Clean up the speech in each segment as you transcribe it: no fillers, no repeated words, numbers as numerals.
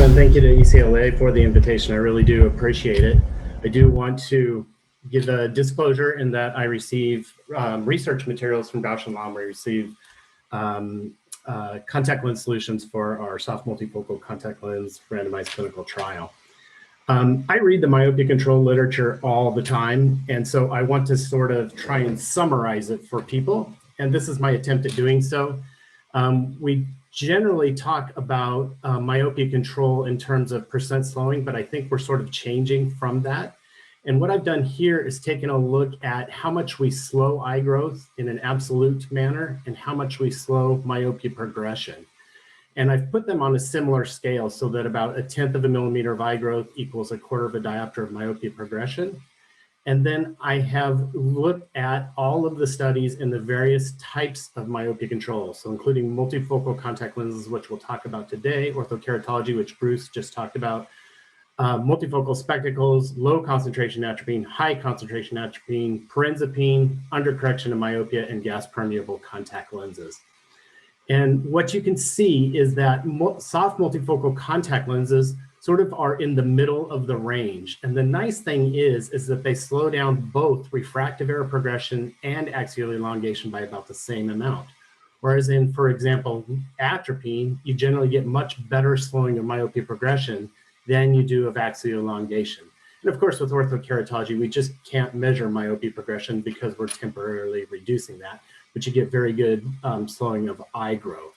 and thank you to UCLA for the invitation. I really do appreciate it. I do want to give a disclosure in that I receive research materials from Bausch & Lomb. We receive contact lens solutions for our soft multifocal contact lens randomized clinical trial. I read the myopia control literature all the time, and so I want to sort of try and summarize it for people, and this is my attempt at doing so. We generally talk about myopia control in terms of percent slowing, but I think we're sort of changing from that. And what I've done here is taken a look at how much we slow eye growth in an absolute manner and how much we slow myopia progression. And I've put them on a similar scale so that about 1/10 of a millimeter of eye growth equals 1/4 of a diopter of myopia progression. And then I have looked at all of the studies in the various types of myopia control, so including multifocal contact lenses, which we'll talk about today, orthokeratology, which Bruce just talked about, multifocal spectacles, low concentration atropine, high concentration atropine, parenzapine, undercorrection of myopia, and gas permeable contact lenses. And what you can see is that soft multifocal contact lenses sort of are in the middle of the range. And the nice thing is that they slow down both refractive error progression and axial elongation by about the same amount. Whereas in, for example, atropine, you generally get much better slowing of myopia progression than you do of axial elongation. And of course, with orthokeratology, we just can't measure myopia progression because we're temporarily reducing that, but you get very good slowing of eye growth.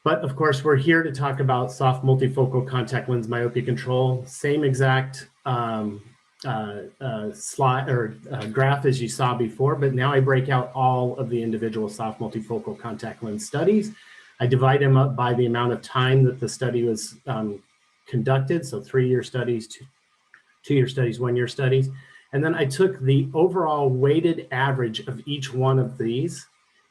But of course, we're here to talk about soft multifocal contact lens myopia control. Same exact slide or graph as you saw before, but now I break out all of the individual soft multifocal contact lens studies. I divide them up by the amount of time that the study was conducted, so 3-year studies, 2-year studies, 1-year studies. And then I took the overall weighted average of each one of these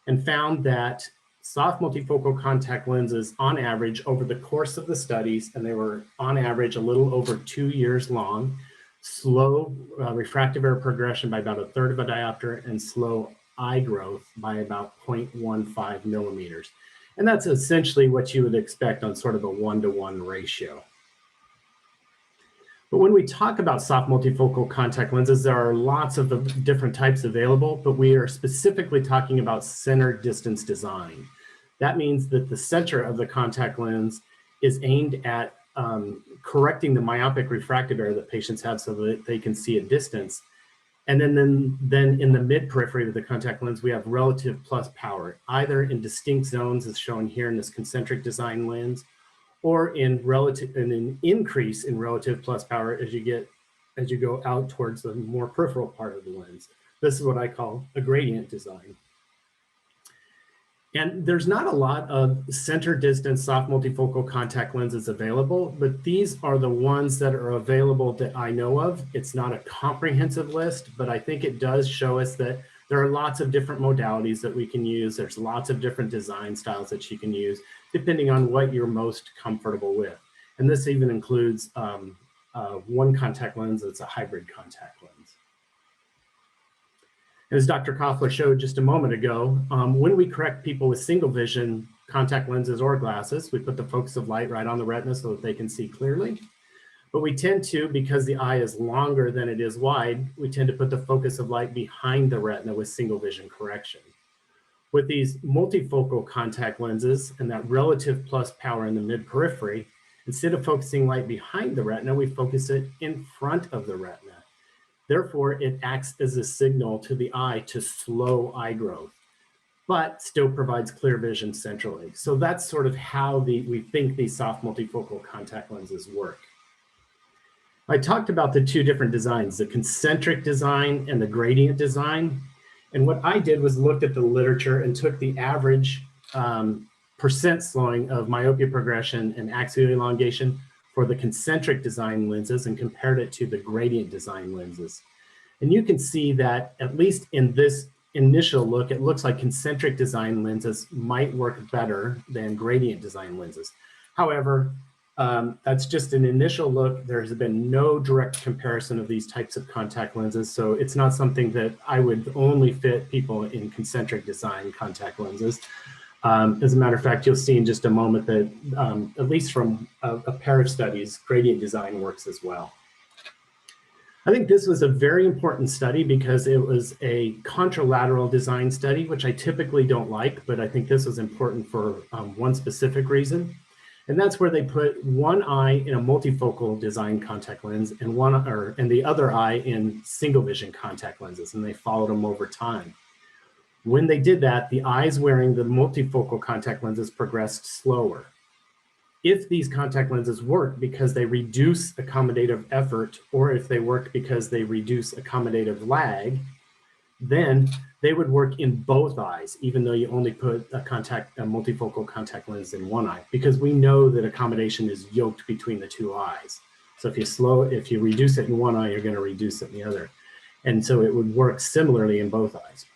and found that soft multifocal contact lenses on average over the course of the studies, and they were on average a little over 2 years long, slow refractive error progression by about 1/3 of a diopter and slow eye growth by about 0.15 millimeters. And that's essentially what you would expect on sort of a 1-to-1 ratio. But when we talk about soft multifocal contact lenses, there are lots of different types available, but we are specifically talking about center distance design. That means that the center of the contact lens is aimed at correcting the myopic refractive error that patients have so that they can see a distance. And then in the mid periphery of the contact lens, we have relative plus power, either in distinct zones as shown here in this concentric design lens, or in an increase in relative plus power as you go out towards the more peripheral part of the lens. This is what I call a gradient design. And there's not a lot of center distance soft multifocal contact lenses available, but these are the ones that are available that I know of. It's not a comprehensive list, but I think it does show us that there are lots of different modalities that we can use. There's lots of different design styles that you can use, depending on what you're most comfortable with. And this even includes one contact lens that's a hybrid contact lens. As Dr. Koffler showed just a moment ago, when we correct people with single vision contact lenses or glasses, we put the focus of light right on the retina so that they can see clearly. But we tend to, because the eye is longer than it is wide, we tend to put the focus of light behind the retina with single vision correction. With these multifocal contact lenses and that relative plus power in the mid periphery, instead of focusing light behind the retina, we focus it in front of the retina. Therefore, it acts as a signal to the eye to slow eye growth, but still provides clear vision centrally. So that's sort of how we think these soft multifocal contact lenses work. I talked about the two different designs, the concentric design and the gradient design. And what I did was looked at the literature and took the average percent slowing of myopia progression and axial elongation for the concentric design lenses and compared it to the gradient design lenses. And you can see that at least in this initial look, it looks like concentric design lenses might work better than gradient design lenses. However, that's just an initial look. There's been no direct comparison of these types of contact lenses, so it's not something that I would only fit people in concentric design contact lenses. As a matter of fact, you'll see in just a moment that at least from a pair of studies, gradient design works as well. I think this was a very important study because it was a contralateral design study, which I typically don't like, but I think this was important for one specific reason. And that's where they put one eye in a multifocal design contact lens and the other eye in single vision contact lenses, and they followed them over time. When they did that, the eyes wearing the multifocal contact lenses progressed slower. If these contact lenses work because they reduce accommodative effort, or if they work because they reduce accommodative lag, then they would work in both eyes, even though you only put a multifocal contact lens in one eye, because we know that accommodation is yoked between the two eyes. So if you reduce it in one eye, you're going to reduce it in the other. And so it would work similarly in both eyes.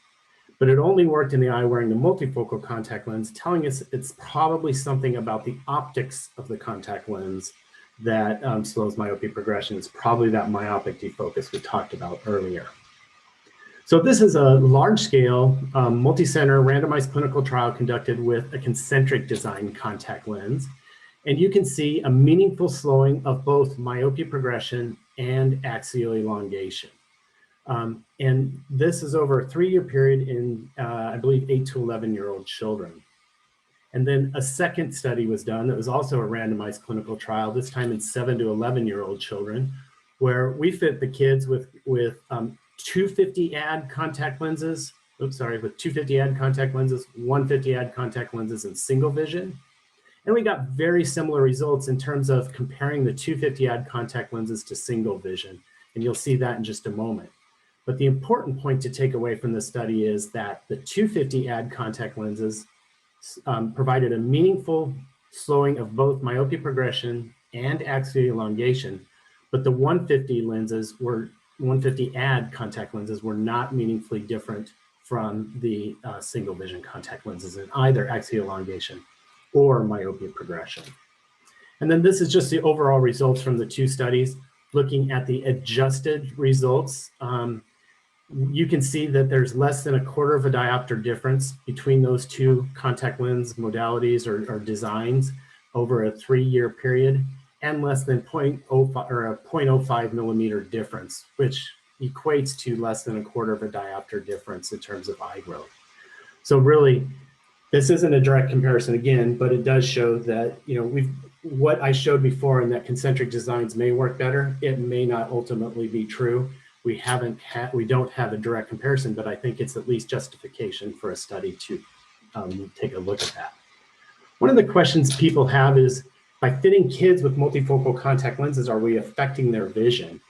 But it only worked in the eye wearing the multifocal contact lens, telling us it's probably something about the optics of the contact lens that slows myopia progression. It's probably that myopic defocus we talked about earlier. So this is a large-scale, multi-center randomized clinical trial conducted with a concentric design contact lens. And you can see a meaningful slowing of both myopia progression and axial elongation. And this is over a 3-year period in, I believe, 8 to 11-year-old children. And then a second study was done that was also a randomized clinical trial, this time in 7 to 11-year-old children, where we fit the kids with 250 ad contact lenses, with 250 ad contact lenses, 150 ad contact lenses in single vision. And we got very similar results in terms of comparing the 250 ad contact lenses to single vision. And you'll see that in just a moment. But the important point to take away from this study is that the 250 ad contact lenses provided a meaningful slowing of both myopia progression and axial elongation, but the 150 ad contact lenses were not meaningfully different from the single vision contact lenses in either axial elongation or myopia progression. And then this is just the overall results from the two studies. Looking at the adjusted results, you can see that there's less than a quarter of a diopter difference between those two contact lens modalities or designs over a 3-year period, and less than 0.05 millimeter difference, which equates to less than a quarter of a diopter difference in terms of eye growth. So really, this isn't a direct comparison again, but it does show that, what I showed before in that concentric designs may work better. It may not ultimately be true. We don't have a direct comparison, but I think it's at least justification for a study to take a look at that. One of the questions people have is, by fitting kids with multifocal contact lenses, are we affecting their vision?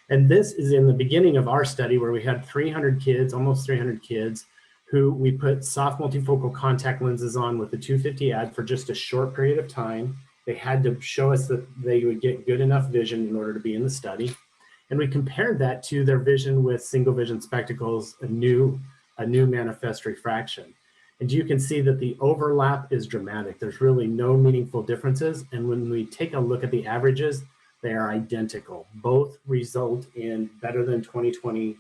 And this is in the beginning of our study where we had 300 kids, almost 300 kids, who we put soft multifocal contact lenses on with the 250 ad for just a short period of time. They had to show us that they would get good enough vision in order to be in the study. And we compared that to their vision with single vision spectacles, a new manifest refraction. And you can see that the overlap is dramatic. There's really no meaningful differences. And when we take a look at the averages, they are identical. Both result in better than 20/20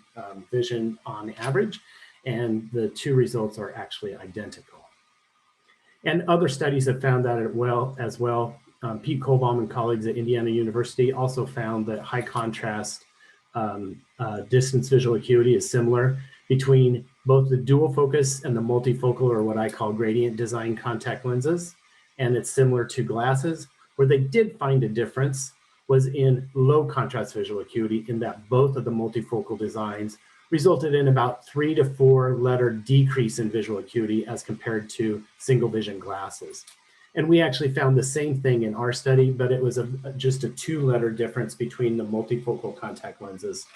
vision on average. And the two results are actually identical. And other studies have found that as well. Pete Kohlbaum and colleagues at Indiana University also found that high contrast distance visual acuity is similar between both the dual focus and the multifocal, or what I call gradient design contact lenses. And it's similar to glasses. Where they did find a difference was in low contrast visual acuity, in that both of the multifocal designs resulted in about 3 to 4 letter decrease in visual acuity as compared to single vision glasses. And we actually found the same thing in our study, but it was just a 2-letter difference between the multifocal contact lenses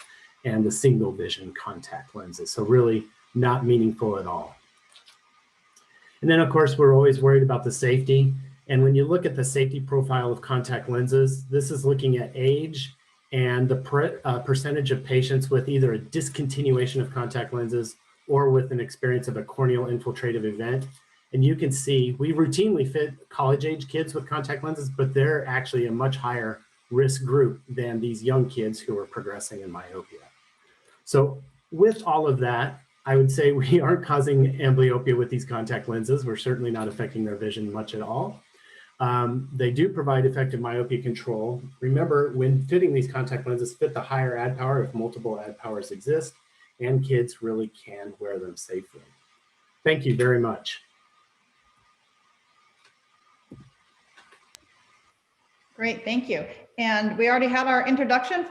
and the single vision contact lenses. So really not meaningful at all. And then of course, we're always worried about the safety. And when you look at the safety profile of contact lenses, this is looking at age and the percentage of patients with either a discontinuation of contact lenses or with an experience of a corneal infiltrative event. And you can see we routinely fit college-age kids with contact lenses, but they're actually a much higher risk group than these young kids who are progressing in myopia. So with all of that, I would say we aren't causing amblyopia with these contact lenses. We're certainly not affecting their vision much at all. They do provide effective myopia control. Remember, when fitting these contact lenses, fit the higher ad power if multiple ad powers exist, and kids really can wear them safely. Thank you very much. Great, thank you. And we already had our introduction